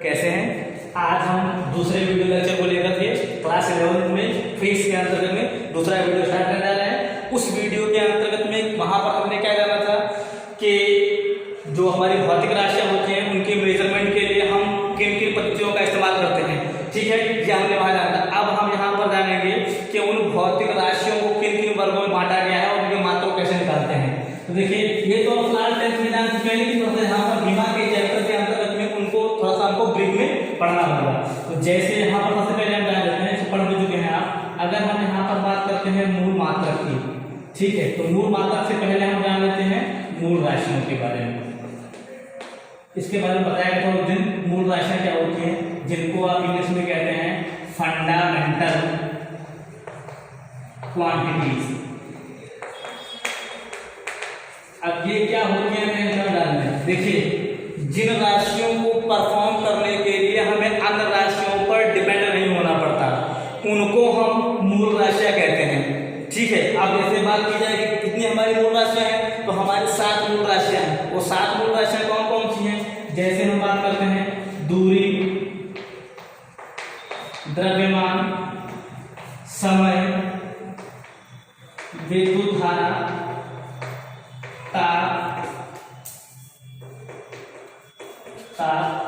कैसे हैं? आज हम दूसरे वीडियो लेक्चर को लेकर के क्लास 11 में फिजिक्स के अंतर्गत में दूसरा वीडियो स्टार्ट करने जा रहे हैं। उस वीडियो के अंतर्गत में वहां पर हमने क्या जाना था कि जो हमारी भौतिक राशियां होती हैं उनके मेजरमेंट के लिए हम किन किन पद्धतियों का इस्तेमाल करते हैं। ठीक है, ये हमने वहां जाना था। अब हम यहाँ पर जानेंगे कि उन भौतिक राशियों को किन किन वर्गों में बांटा गया है और उनके मात्रा कैसे निकालते हैं। तो देखिए, ये तो फिलहाल 10th में जान चुके हैं, लेकिन थोड़ा सा यहाँ पर बीमा के चैप्टर के अंतर्गत में उनको थोड़ा सा हमको ब्रीफ में पढ़ना होगा। तो जैसे यहाँ पर सबसे पहले हम जान लेते हैं, पढ़ भी चुके हैं आप। अगर हम यहाँ पर बात करते हैं मूल मात्रक की, ठीक है, तो मूल मात्रक से पहले हम जान लेते हैं मूल राशियों के बारे में। इसके बारे में बताया गया था दिन मूल राशियां क्या होती हैं, जिनको आप इंग्लिश में कहते हैं फंडामेंटल क्वांटिटीज। अब ये क्या होती है मैं डालने, देखिए, जिन राशियों को परफॉर्म करने के लिए हमें अन्य राशियों पर डिपेंड नहीं होना पड़ता, उनको हम मूल राशियां कहते हैं। ठीक है, अब जैसे बात की जाए कि कितनी हमारी मूल राशियां हैं, तो हमारी 7 मूल राशियां हैं। वो 7 मूल राशियां कौन कौन सी हैं? जैसे हम बात करते हैं दूरी, द्रव्यमान, समय, विद्युत धारा, ताप,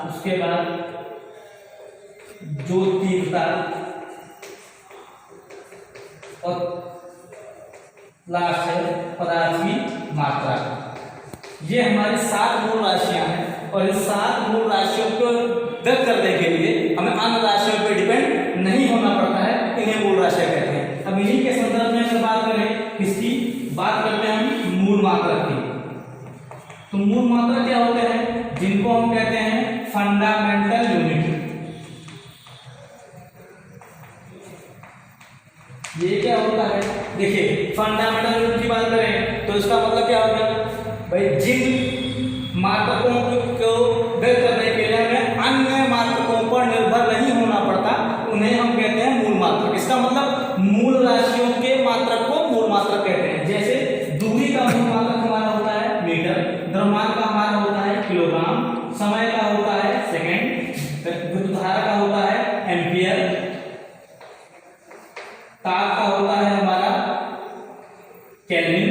उसके बाद जो तीव्रता और लास्ट है पदार्थ की मात्रा। ये हमारी 7 मूल राशियां हैं और इन 7 मूल राशियों को व्यक्त करने के लिए हमें अन्य राशियों पर डिपेंड नहीं होना पड़ता है, इन्हें मूल राशियां कहते हैं। अब इन्हीं के संदर्भ में अगर बात करें, किसकी बात करते हैं हम? मूल मात्रक की। तो मूल मात्रक क्या होते हैं? जिनको हम कहते हैं फंडामेंटल यूनिट। ये क्या होता है? देखिए, फंडामेंटल यूनिट की बात करें तो इसका मतलब क्या होगा भाई? जिन मात्रकों को व्यक्त करने के लिए हमें अन्य मात्रकों पर निर्भर नहीं होना पड़ता, उन्हें हम कहते हैं मूल मात्रक। इसका मतलब मूल राशियों के मात्रक को मूल मात्रक कहते हैं। जैसे दूरी का मूल मात्रक हमारा होता है मीटर, द्रव्यमान का हमारा होता है किलोग्राम, समय का होता है सेकंड, विद्युत धारा का होता है एम्पियर, ताप का होता है हमारा केल्विन,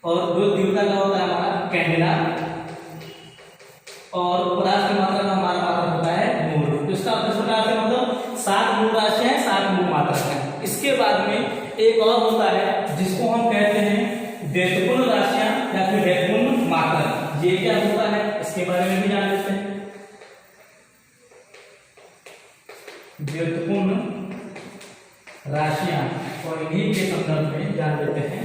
और जो तीव्रता का होता है हमारा कैंडेला, और पदार्थ की मात्रा का हमारा मात्रक होता है मूल। तो इसका इस प्रकार से मतलब 7 मूल राशियां हैं, 7 मूल मात्रक हैं। इसके बाद में एक और होता है जिसको हम कहते हैं व्युत्पन्न राशियां या फिर व्युत्पन्न मात्रक। ये क्या होता है इसके बारे में भी जान लेते हैं। व्युत्पन्न राशियां और इन्हीं के संदर्भ में जान लेते हैं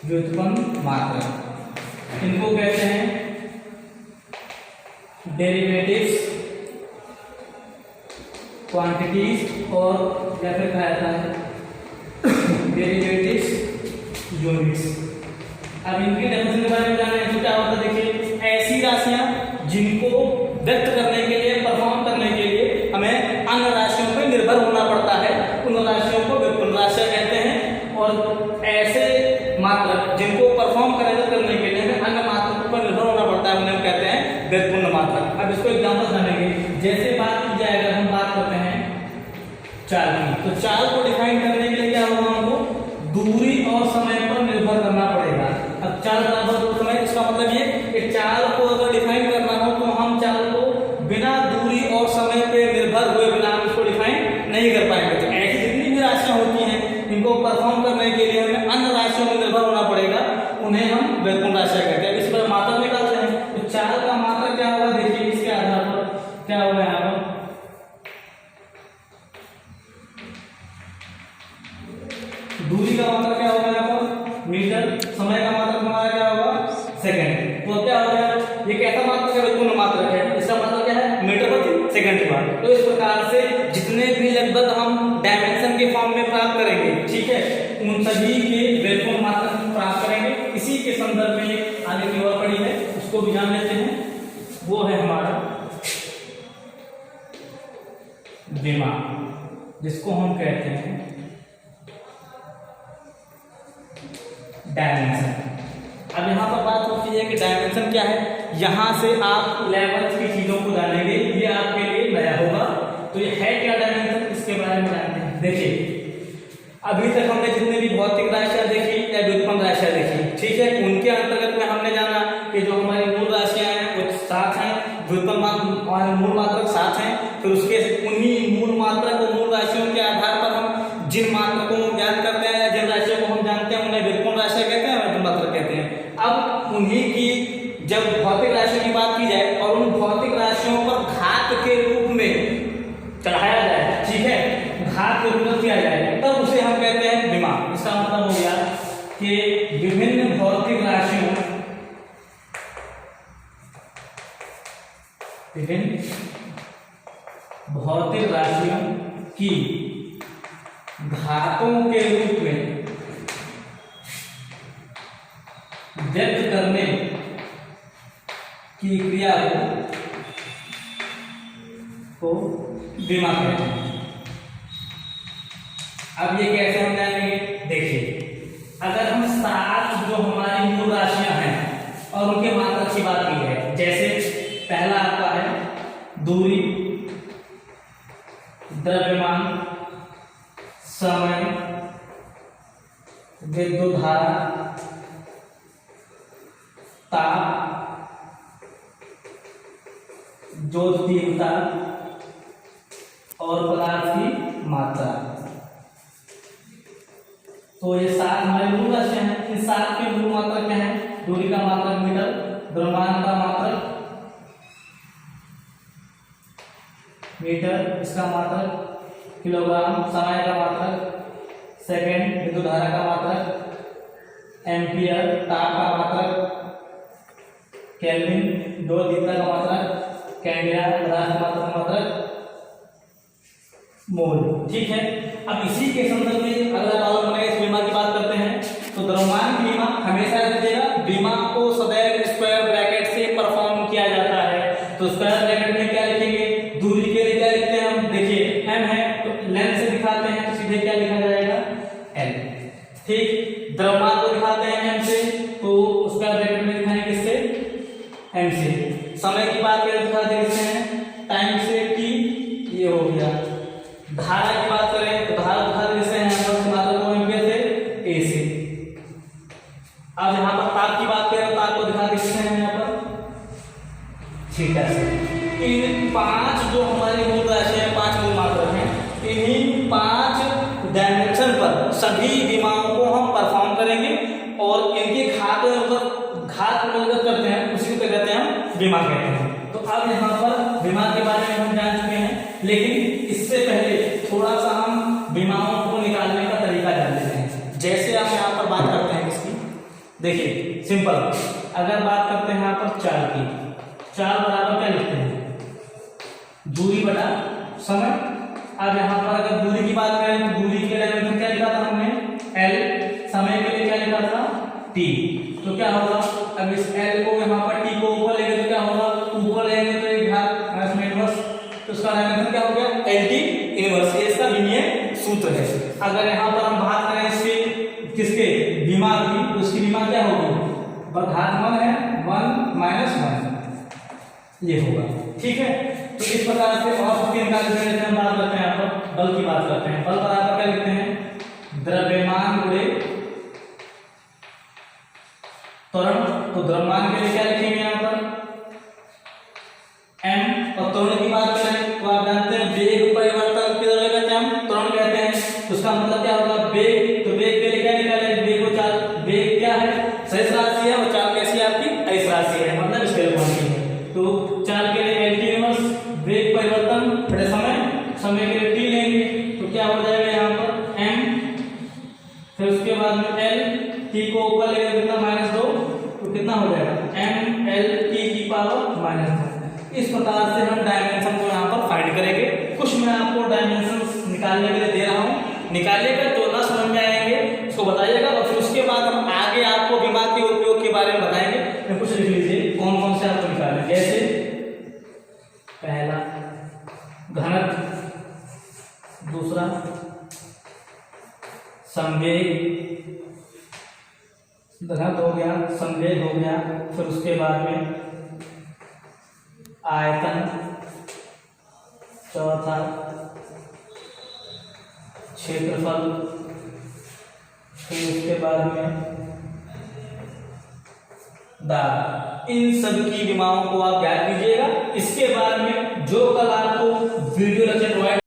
व्युत्पन्न मात्रक। इनको कहते हैं डेरिवेटिव्स क्वांटिटीज और या फिर कहा जाता है डेरिवेटिव्स यूनिट्स। अब इनके डेफिनेशन के बारे में जाना है तो क्या होता है? देखिए, ऐसी राशियां जिनको व्यक्त करने के लिए, परफॉर्म करने के लिए हमें अन्य राशियों पर निर्भर होना पड़ता है, उन राशियों को व्युत्पन्न राशियां कहते हैं। और ऐसे मात्रक जिनको परफॉर्म करने के लिए हमें अन्य मात्रकों पर निर्भर होना पड़ता है, उन्हें कहते हैं व्युत्पन्न मात्रक। अब इसको एग्जाम्पल जानेंगे। जैसे बात की जाए, अगर हम बात करते हैं चाल की, तो चाल को डिफाइन करने के लिए क्या होगा? हमको दूरी और समय पर निर्भर करना पड़ेगा। अब चाल बराबर समय, इसका मतलब ये कि चाल को अगर डिफाइन करना हो तो हम चाल को बिना दूरी और समय पर निर्भर हुए बिना हम इसको डिफाइन नहीं कर पाएंगे। तो ऐसी जितनी भी राशियां होती हैं, इनको परफॉर्म करने के लिए हमें अन्य राशियों में निर्भर होना पड़ेगा, उन्हें हम व्युत्पन्न राशियां कहते हैं। इस पर मात्रक निकालते हैं, तो चाल का मात्रक क्या होगा? देखिए, इसके आधार पर क्या होगा यहाँ पर? दूरी का मात्रक क्या होगा यहाँ पर? मीटर। समय का मात्रक हमारा क्या होगा? सेकंड। तो क्या हो गया? ये कैसा मात्रक है? व्युत्पन्न मात्रक है। इसका मतलब क्या है? मीटर प्रति सेकंड की बात। तो इस प्रकार से जितने भी लगभग हम डायमेंशन के फॉर्म में प्राप्त करेंगे, ठीक है, उन सभी के व्युत्पन्न मात्रक प्राप्त करेंगे। इसी के संदर्भ में आगे की ओर पड़ी है, उसको भी जान लेते हैं। वो है हमारा दिमाग, जिसको हम कहते हैं डायमेंशन। अब यहाँ पर बात होती है कि डायमेंशन क्या है। यहाँ से आप लेवल्स की चीजों को जानेंगे, ये आपके लिए नया होगा। तो ये है क्या डायमेंशन, इसके बारे में जानते हैं। देखिए अभी तक हमने जितने भी भौतिक राशियां देखी या व्युत्पन्न राशियां देखी, ठीक है, उनके अंतर्गत में हमने जाना कि जो हमारी मूल राशियां हैं वो 7 हैं, व्युत्पन्न मूल मात्रक 7 हैं। फिर उसके उन्हीं मूल मात्रक और मूल राशियों के आधार पर हम जिन मात्रकों को ज्ञात करते हैं, जिन राशियों को हम जानते हैं, उन्हें व्युत्पन्न राशियां कहते हैं, व्युत्पन्न मात्रक कहते हैं। अब उन्हीं की जब भौतिक राशियों की बात की जाए और उन भौतिक राशियों पर घात के रूप में चढ़ाया जाए, ठीक है, घात के रूप में किया जाए, तब उसे हम कहते हैं विमा। इसका मतलब हो गया कि विभिन्न भौतिक राशियों की घातों के रूप में व्यक्त करने की क्रिया को विमा कहते हैं। अब ये कैसे हम जानेंगे, देखिए अगर हम 7 जो हमारी मूल राशियां हैं और उनके मात्रक की बात की है, जैसे पहला आपका है दूरी, द्रव्यमान, समय, विद्युत धारा, ताप, ज्योत तीव्रता और पदार्थ की मात्रा। तो ये 7 हमारे मूल राशियां हैं। इन 7 के मूल मात्रक क्या है, दूरी का मात्रक मीटर, द्रव्यमान का मात्रक मीटर, इसका मात्रक किलोग्राम, समय का मात्रक सेकंड, विद्युत धारा का मात्रक एम्पियर, ताप का मात्रक केल्विन, ज्योत तीव्रता का मात्रक कैंडिला, पदार्थ का मात्रक मोल, ठीक है। अब इसी के संदर्भ में अगला प्रॉब्लम में इस विमा की बात करते हैं। तो द्रव्यमान की विमा हमेशा रखिएगा, विमा को सदैव स्क्वायर ब्रैकेट से परफॉर्म किया जाता है। तो स्क्वायर ब्रैकेट में क्या लिखेंगे, दूरी के लिए क्या लिखते हैं हम, देखिए m है तो लेंथ से दिखाते हैं, तो सीधे क्या लिखा जाएगा l, ठीक। द्रव्यमान को दिखाते हैं m से, तो स्क्वायर ब्रैकेट में दिखाएंगे किससे, m से। समय की बात करें तो दिखाते हैं टाइम से t, ये हो गया। धारा की बात करें तो धारा दिखा देते हैं मात्रक को एम्पियर से, a से। अब यहाँ पर ताप की बात करें तो ताप को दिखा देते हैं यहाँ पर, ठीक है। इन 5 जो हमारी मूल राशि है, 5 मूल मात्रक हैं, इन्हीं 5 डायमेंशन पर सभी विमाओं को हम परफॉर्म करेंगे और इनके घात निर्गत करते हैं, उसी को कहते हैं हम विमा कहते हैं। तो अब यहाँ पर विमा के बारे में हम जान चुके हैं, लेकिन इससे पहले थोड़ा सा हम विमाओं को निकालने का तरीका जान लेते हैं। जैसे आप यहाँ पर बात करते हैं इसकी, देखिए सिंपल, अगर बात करते हैं यहाँ पर चाल की, चाल बराबर क्या लिखते हैं, दूरी बटा समय। अब यहाँ पर अगर दूरी की बात करें तो दूरी के लिए में क्या लिखा था हमने l, समय के लिए क्या लिखा था t। तो क्या होगा, अब इस l को यहाँ पर t को ऊपर लेंगे तो क्या होगा, ऊपर लेंगे तो एक घात माइनस में इनवर्स, तो उसका डायमेंशन क्या हो गया lt इनवर्स, ये इसका विमीय सूत्र है। अगर यहाँ पर हम बात करें इसके किसके विमा की, तो उसकी विमा क्या होगी, घात 1 है, 1 माइनस 1 ये होगा, ठीक है। तो इस प्रकार से और उसके निकालने से हम बात करते हैं, यहाँ पर बल की बात करते हैं। बल बराबर क्या लिखते हैं, द्रव्यमान गुणे त्वरण। तो द्रव्यमान के लिए क्या लिखेंगे यहाँ पर m, और त्वरण की बात करें तो आप जानते हैं वेग परिवर्तन किधर कहते हैं हम, त्वरण कहते हैं। उसका मतलब क्या होगा, वेग, तो वेग के लिए क्या निकाले, वेग को चाल, वेग क्या है सदिश राशि है और चाल कैसी है आपकी अदिश राशि है, मतलब स्केलर क्वांटिटी है। तो चाल के लिए lt इनवर्स, वेग परिवर्तन बड़े समय, समय के लिए t लेंगे तो क्या हो जाएगा यहाँ पर m, फिर उसके बाद में l, t को ऊपर लेंगे कितना -2, तो कितना हो जाएगा m l t की पावर -2। इस प्रकार से हम डायमेंशन को यहाँ पर फाइंड करेंगे। कुछ मैं आपको डायमेंशन निकालने के लिए दे रहा हूँ, निकालिएगा तो ना समझ में आएंगे उसको बताइएगा, और फिर उसके बाद हम आगे आपको विमा के उपयोग के बारे में बताएंगे। तो कुछ लिख लीजिए कौन कौन से आपको निकालें, जैसे पहला घनत्व, दूसरा संवेग, घनत्व हो गया, संवेग हो गया, फिर उसके बाद में आयतन, चौथा क्षेत्रफल, फिर उसके बाद में दाब। इन सब की विमाओं को आप याद कीजिएगा। इसके बाद में जो कल आपको वीडियो लेक्चर प्रोवाइड